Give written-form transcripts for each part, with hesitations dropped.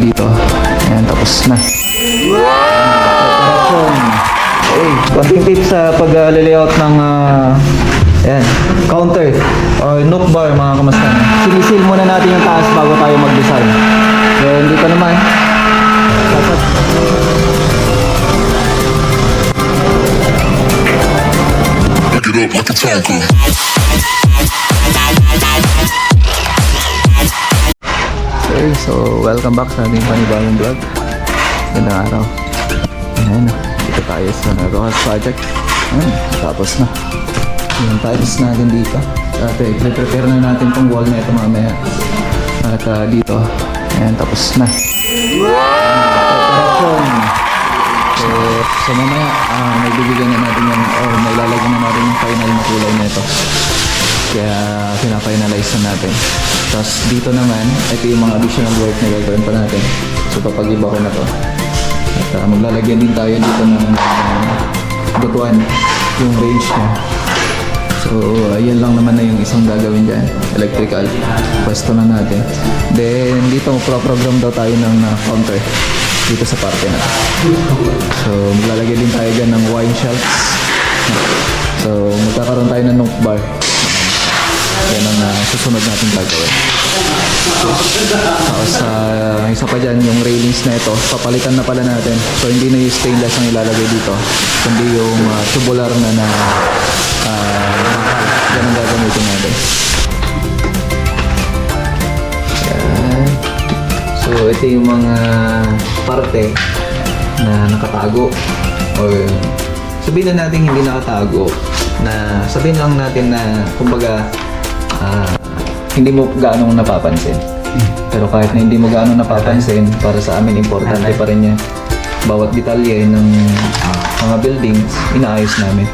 dito. Ayan, tapos na. Okay, konting tips sa pag-layout ng ayan, counter or nook bar mga kamastan. Sinisil muna natin yung taas bago tayo mag-design. So, dito naman. Pick it up like a tanker. Okay, so welcome back sa ating panibagong vlog. Gandang araw. Ayan, dito tayo sa Rojas Project. Ayan, tapos na. Yung tiles natin dito. At i-prepare na natin tong wall na ito mamaya. At dito, ayan, tapos na. So mamaya, may bibigyan na natin yung, or may lalagyan na natin yung final na kulay na ito. Kaya pina-finalize na natin. Tapos dito naman, ito yung mga additional work na gagawin pa natin. So papag-iba ko na to. At maglalagyan din tayo dito ng butuan, yung range niya. So ayan lang naman na yung isang gagawin dyan, electrical. Pwesto na natin. Then dito pro-program daw tayo ng counter dito sa parte na. So maglalagay din tayo dyan ng wine shelves. So magkakaroon tayo ng nook bar. Yan ang susunod natin gagawin. Tapos isa pa dyan, yung railings na ito, papalitan na pala natin. So hindi na yung stainless ang ilalagay dito, kundi yung tubular na yan ang gagamitin natin. Yan. So ito yung mga parte na nakatago, or sabihin na natin hindi nakatago, na sabihin lang natin na kumbaga hindi mo gaano napapansin. Pero kahit na hindi mo gaano napapansin, para sa amin importante pa rin yan. Bawat detalye ng mga buildings, inaayos namin.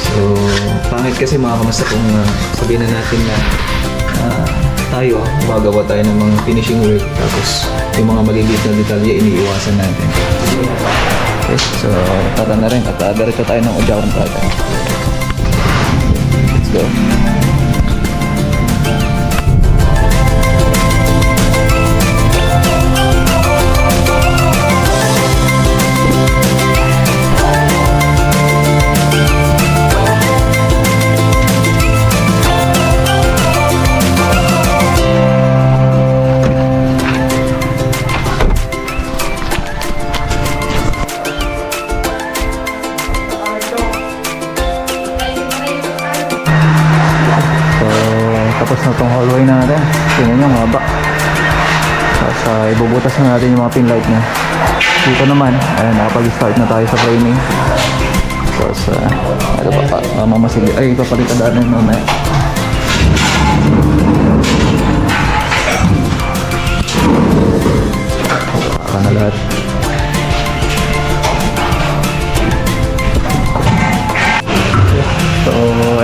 So, pangit kasi mga kamasta kung sabihin na natin na tayo, gumagawa tayo ng mga finishing work, tapos yung mga maliliit na detalye, iniiwasan natin. Okay, so tara na rin at diretso tayo ng Ujawan Project. Let's go. Tapos na itong hallway natin. Tingnan nyo, haba. Tapos ibubutas na natin yung mga pin light niya. Dito naman, ayan, nakapag-start na tayo sa framing. Tapos, ito pa, mamamasili. Ay, papalitadaan na yung mamaya. Baka na lahat. So,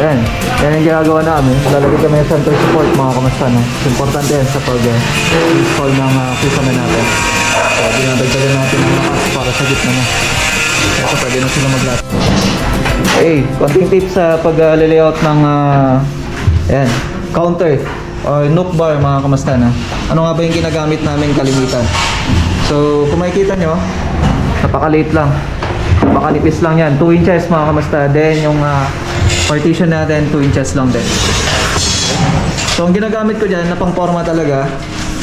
ayan. Yan yung ginagawa namin. Lalagay kami ng center support mga kamastan. Importante yan sa pag-install ng kusama natin. So, dinadagdagan natin ng lakas para sa gitna na. Ito, pwede na sila mag-last. Okay, konting tips sa pag-layout ng ayan, counter or nook bar mga kamastan. Ano nga ba yung ginagamit namin kalimitan? So, kung makikita nyo, napakaliit lang. Napakanipis lang yan. 2 inches mga kamasta. Then, yung partition natin 2 inches lang din. So ang ginagamit ko dyan na pang forma talaga,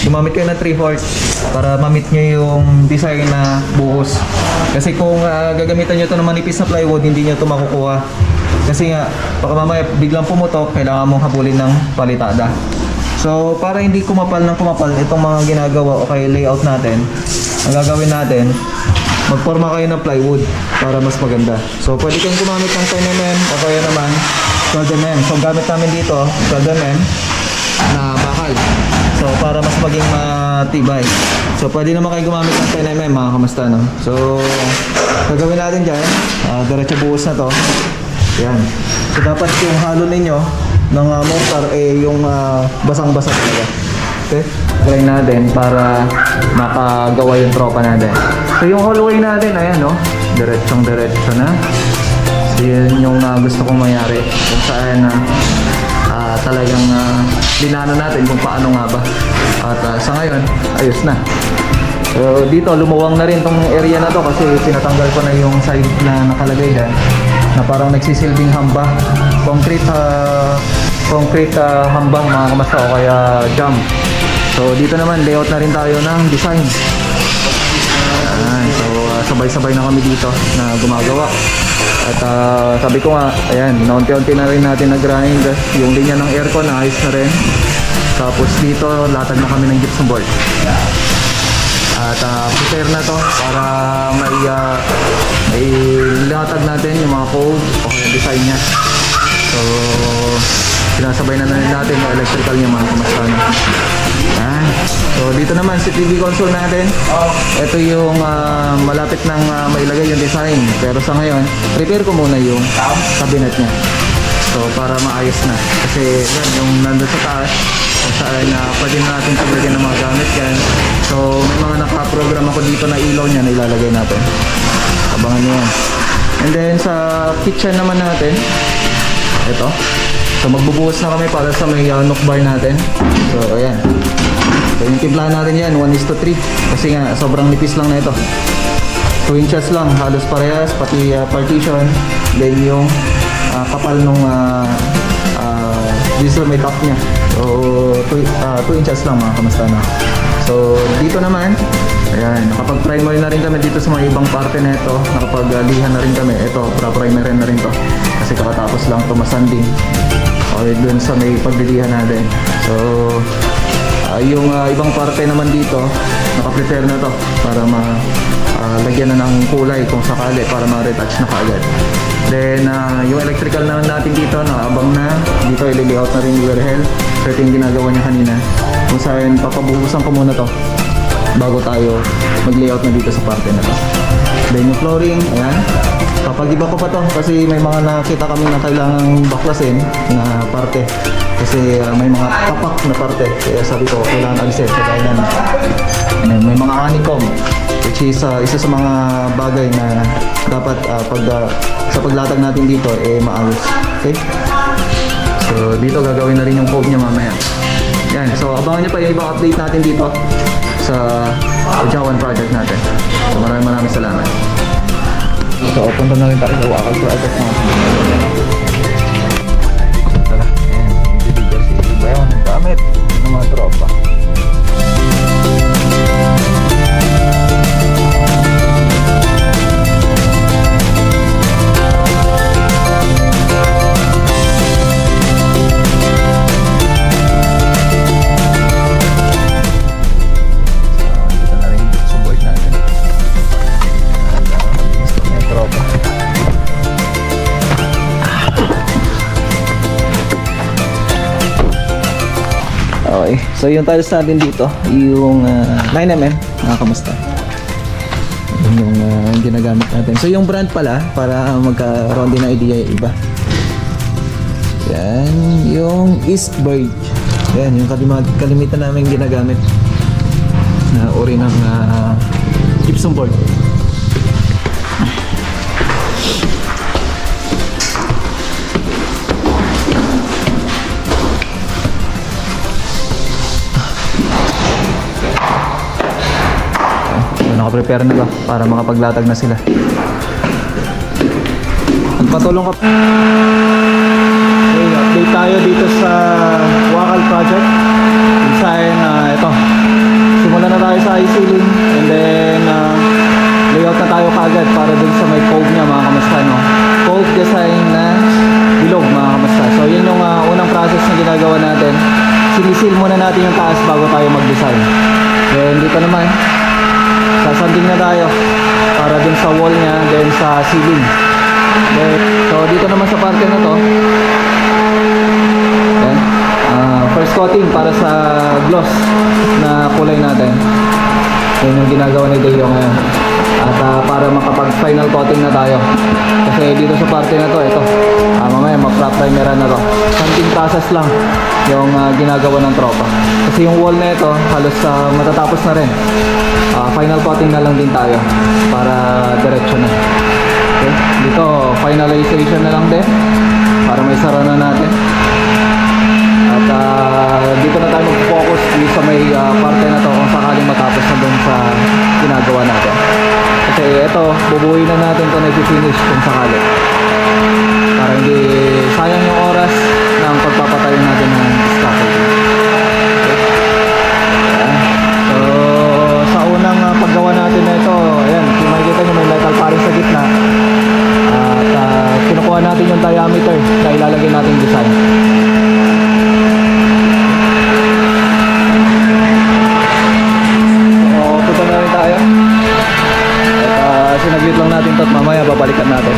gumamit kayo ng 3/4 para ma-meet nyo yung design na buhos. Kasi kung gagamitan nyo ito ng manipis na plywood, hindi nyo ito makukuha. Kasi nga, baka mamaya biglang pumutok, kailangan mong habulin ng palitada. So para hindi kumapal ng kumapal itong mga ginagawa o kaya layout natin, ang gagawin natin, magforma kayo ng plywood para mas maganda. So pwede kayong gumamit ng 10mm o kaya naman 12mm. So gamit namin dito 12mm na bakal. So para mas maging matibay. So pwede naman kayo gumamit ng 10mm mga kamasta, no? So gagawin natin dyan, diretso buhos na to. Yan. So dapat yung halo ninyo ng mortar yung basang-basa talaga. Okay? Try natin para makagawa yung tropa natin. So yung hallway natin, ayan, no? Diretsong-diretso na. So yun yung gusto kong mayari. Kung saan talagang linano natin kung paano nga ba. At sa ngayon, ayos na. So dito lumuwang na rin tong area na to kasi tinatanggal ko na yung side na nakalagay dyan na parang nagsisilbing hamba. Concrete hambang mga kamasta o kaya jump. So dito naman layout na rin tayo ng design. Ayan, so sabay-sabay na kami dito na gumagawa. At sabi ko nga, ayan, naunti-unti na rin natin nag-grind. Yung linya ng aircon ayos na rin. Tapos dito latag na kami ng gypsum board. At prepare na to para may latag natin yung mga code o kaya design niya. So sinasabay na rin natin yung electrical niya mga kamasano. So dito naman si TV console natin. Ito yung malapit nang mailagay yung design. Pero sa ngayon, prepare ko muna yung cabinet niya. So para maayos na. Kasi yan, yung nandun sa taas, kung saan pwede natin paglagyan ng mga gamit yan. So may mga nakaprogram ako dito na ilaw niya na ilalagay natin. Abangan niyo yan. And then sa kitchen naman natin, ito. So magbubuhos na kami para sa may nook bar natin. So ayan. So yung timpla natin yan, 1:3. Kasi nga sobrang nipis lang na ito. 2 inches lang, halos parehas, pati partition. Then yung kapal nung dito may top niya. So 2 inches lang mga kamasta na. So dito naman, ayan, nakapag-primer na rin kami dito sa mga ibang parte na ito. Nakapag-lihan na rin kami. Ito, pra-primer na rin to. Kasi kakatapos lang ito masanding. O dun sa may paglilihan natin. So yung ibang parte naman dito, naka-prepare na to para lagyan na ng kulay kung sakali para ma-retouch na kaagad. Then yung electrical naman natin dito, nakaabang na. Dito i-layout na rin yung Verhel. So ito yung ginagawa niya kanina. Kung saan papabuhusan ko muna to bago tayo mag-layout na dito sa parte na to. Then yung flooring, ayan. Papag-iba ko pa to kasi may mga nakita kami na kailangang baklasin na parte. Kasi may mga tapak na parte. Kaya sabi ko, kailangan alisin. So kaya yan. May mga honeycomb, which is isa sa mga bagay na dapat sa paglatag natin dito, maayos. Okay? So dito gagawin na rin yung code niya mamaya. Yan. So abangan niyo pa yung ibang update natin dito sa Ojawan project natin. So maraming salamat. So punta na rin tayo sa Wakal project natin. Tara, ayan. Bibigyan si Bayon ng gamit ng mga tropa. Okay, so yung tiles natin dito, yung 9mm, kamusta? Yun yung ginagamit natin. So yung brand pala, para magkaroon din ng idea yung iba. Yan, yung Eastburg. Yan, yung kalimitan namin ginagamit na uri ng gypsum board. Naka-prepare na ba para makapaglatag na sila. Magpatulong ka. Okay, update tayo dito sa Wakal project. Design ito. Simulan na tayo sa i-ceiling and then layout na tayo kaagad para dun sa may cove niya mga kamasta, no? Cove design na bilog mga kamasta. So yun yung unang process na ginagawa natin. Sinisil muna natin yung taas bago tayo mag-design. Then dito naman sasanding na tayo para dun sa wall niya, then sa ceiling. Then, so dito naman sa parte na to, yan, first coating para sa gloss na kulay natin. Yan yung ginagawa ni Deo ngayon. At para makapag final coating na tayo. Kasi dito sa parte na to, ito, mamaya mag-primeran na to. Sanding process lang yung ginagawa ng tropa. Kasi yung wall na ito, halos matatapos na rin. Final coating na lang din tayo para diretso na. Okay? Dito, finalization na lang din para may sara na natin. At dito na tayo mag-focus sa may parte na to kung sakaling matapos na dun sa ginagawa natin. Kasi ito, bubuuin na natin ito na i-finish kung sakali. Para hindi sayang yung oras ng pagpapatayo natin ng scaffolding. So, sa unang paggawa natin na ito, ayan, kung makikita nyo may metal paring sa gitna. At kinukuha natin yung diameter na ilalagay natin design. So, punta na rin tayo. At sinaglit lang natin ito at mamaya babalikan natin.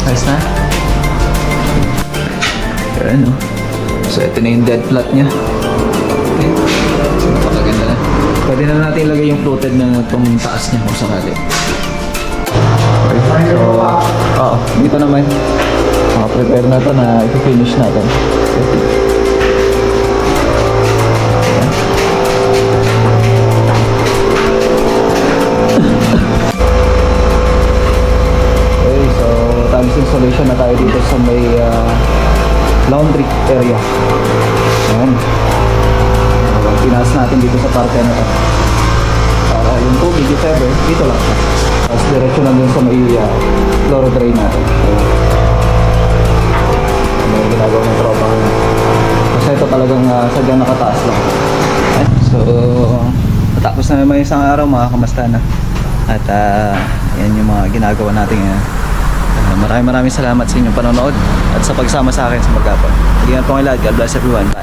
Ayos na. Ayan o. So ito na yung dead flat nya. Okay. So napakaganda na. Pwede na natin ilagay yung fluted na itong taas nya kung sakali. Okay. So, dito naman. Prepare na ito na i-finish natin. Okay. Tiles installation na tayo dito sa may laundry area. Ayan. Pinaas natin dito sa parte na ito. Para yung tubig, if ever, dito lang. Tapos diretso na dun sa may floor drain natin. So, may ginagawa ng tropa ko. Kasi ito talagang sadyang nakataas lang. Ayan. So, natapos na naman isang araw mga kamastana. At yan yung mga ginagawa natin ngayon. Maraming salamat sa inyong panonood at sa pagsama sa akin sa Magapang. Ingat po kayo lahat. God bless everyone.